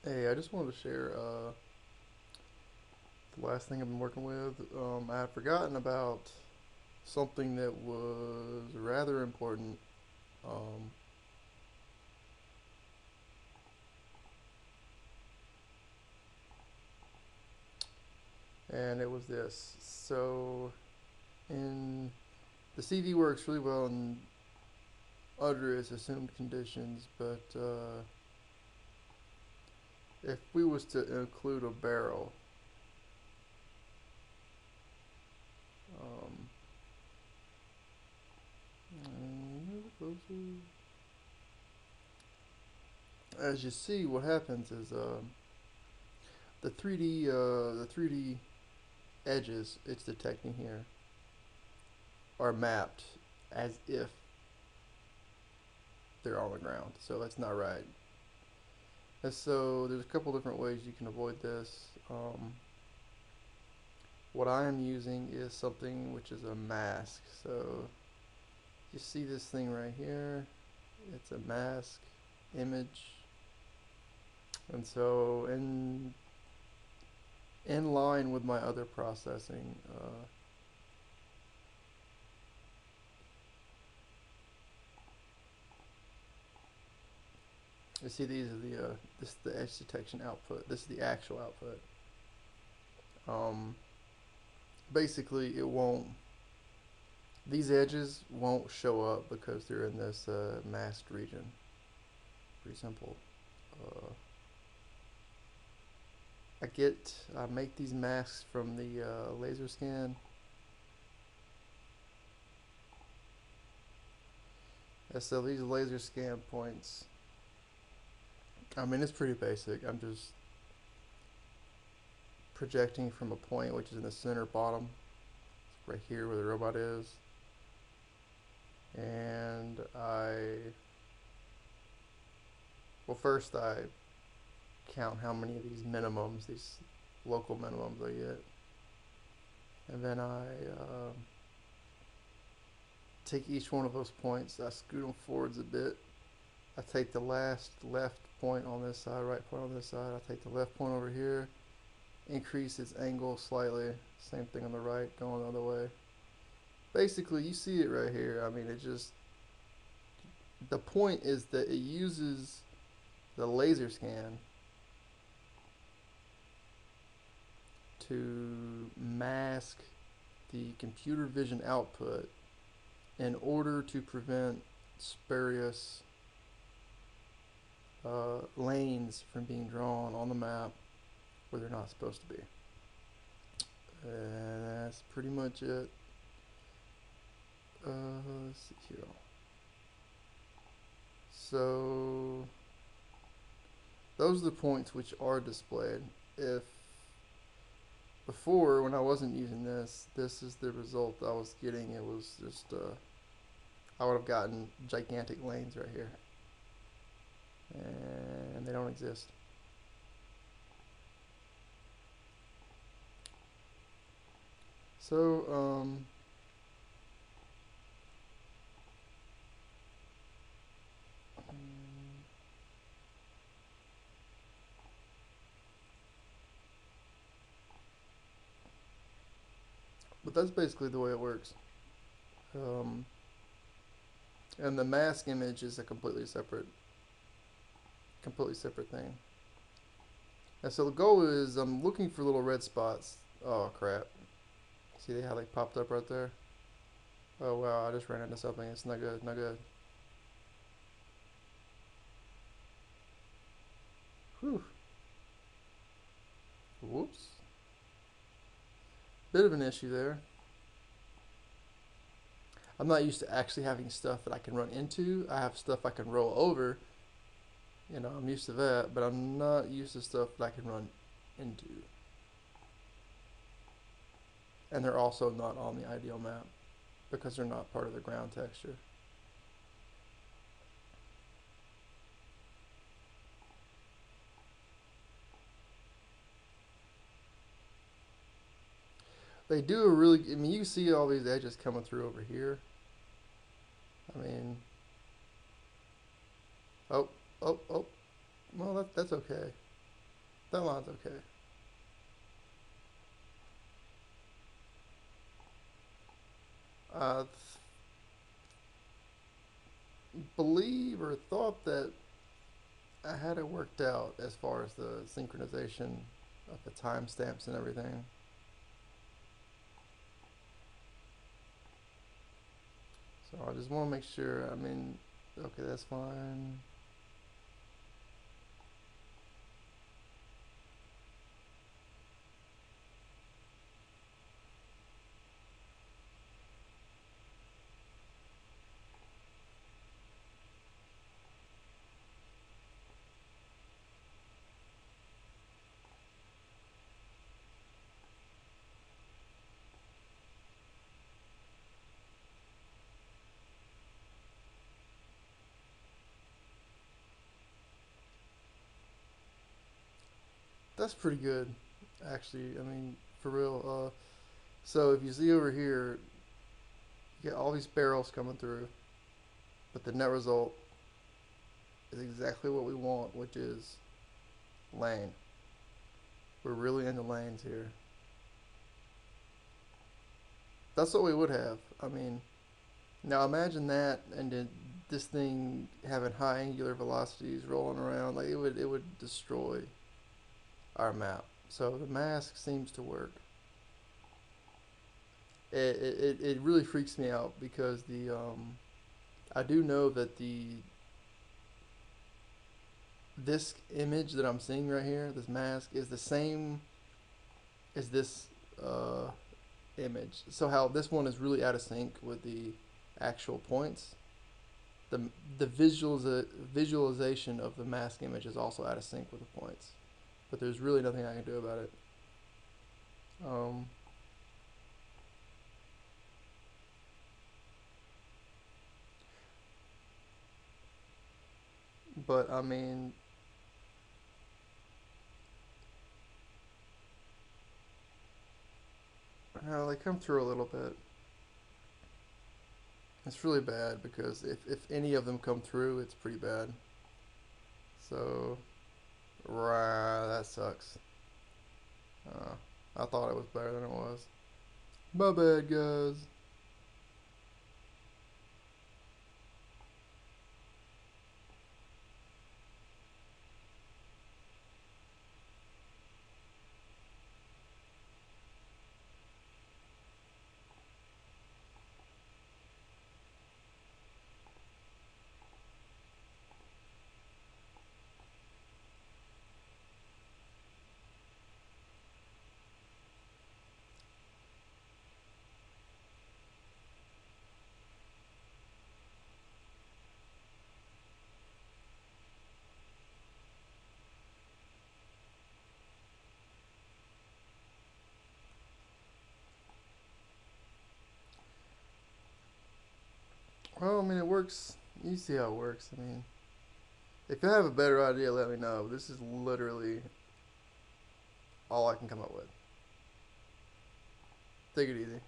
Hey, I just wanted to share the last thing I've been working with. I had forgotten about something that was rather important, um, and it was this. So, in the CV works really well in under its assumed conditions, but if we was to include a barrel, um, as you see, what happens is the 3D edges it's detecting here are mapped as if they're on the ground. So that's not right. And so there's a couple different ways you can avoid this. What I am using is something which is a mask. So you see this thing right here. It's a mask image. And so in line with my other processing, you see these are this is the edge detection output. This is the actual output. Um, Basically, it won't. These edges won't show up because they're in this masked region. Pretty simple. Uh, I make these masks from the LaserScan. And so these LaserScan points. I mean, it's pretty basic. I'm just projecting from a point which is in the center bottom, right here where the robot is, and first I count how many of these minimums, these local minimums I get, and then I take each one of those points, I scoot them forwards a bit. I take the last left point on this side, right point on this side. I take the left point over here, increase its angle slightly. Same thing on the right, going the other way. Basically, you see it right here. I mean, it just, the point is that it uses the laser scan to mask the computer vision output in order to prevent spurious lanes from being drawn on the map where they're not supposed to be. And that's pretty much it. Let's see here. So those are the points which are displayed. If before, when I wasn't using this is the result I was getting. It was just I would have gotten gigantic lanes right here, and they don't exist. So but that's basically the way it works. Um, and the mask image is a completely separate thing. And so the goal is I'm looking for little red spots. Oh crap! See how they popped up right there? Oh wow! I just ran into something. It's not good. Not good. Whew. Whoops. Bit of an issue there. I'm not used to actually having stuff that I can run into. I have stuff I can roll over. You know, I'm used to that, but I'm not used to stuff that I can run into. And they're also not on the ideal map because they're not part of the ground texture. They do a really, I mean, you see all these edges coming through over here. I mean, oh, oh, oh, well, that's okay. That line's okay. I believe or thought that I had it worked out as far as the synchronization of the timestamps and everything. So I just want to make sure. I mean, okay, that's fine. That's pretty good, actually. I mean, for real. So if you see over here, you get all these barrels coming through, but the net result is exactly what we want, which is lane. We're really into lanes here. That's what we would have. I mean, now imagine that, and then this thing having high angular velocities rolling around, like it would destroy our map. So the mask seems to work. It really freaks me out because the I do know that the this image that I'm seeing right here, this mask, is the same as this uh, image. So how this one is really out of sync with the actual points. The the visualization of the mask image is also out of sync with the points. But there's really nothing I can do about it. Um, but I mean, they come through a little bit. It's really bad because if any of them come through, it's pretty bad. So, rah, that sucks. Uh, I thought it was better than it was. My bad, guys. Well, I mean, it works. You see how it works. I mean, if you have a better idea, let me know. This is literally all I can come up with. Take it easy.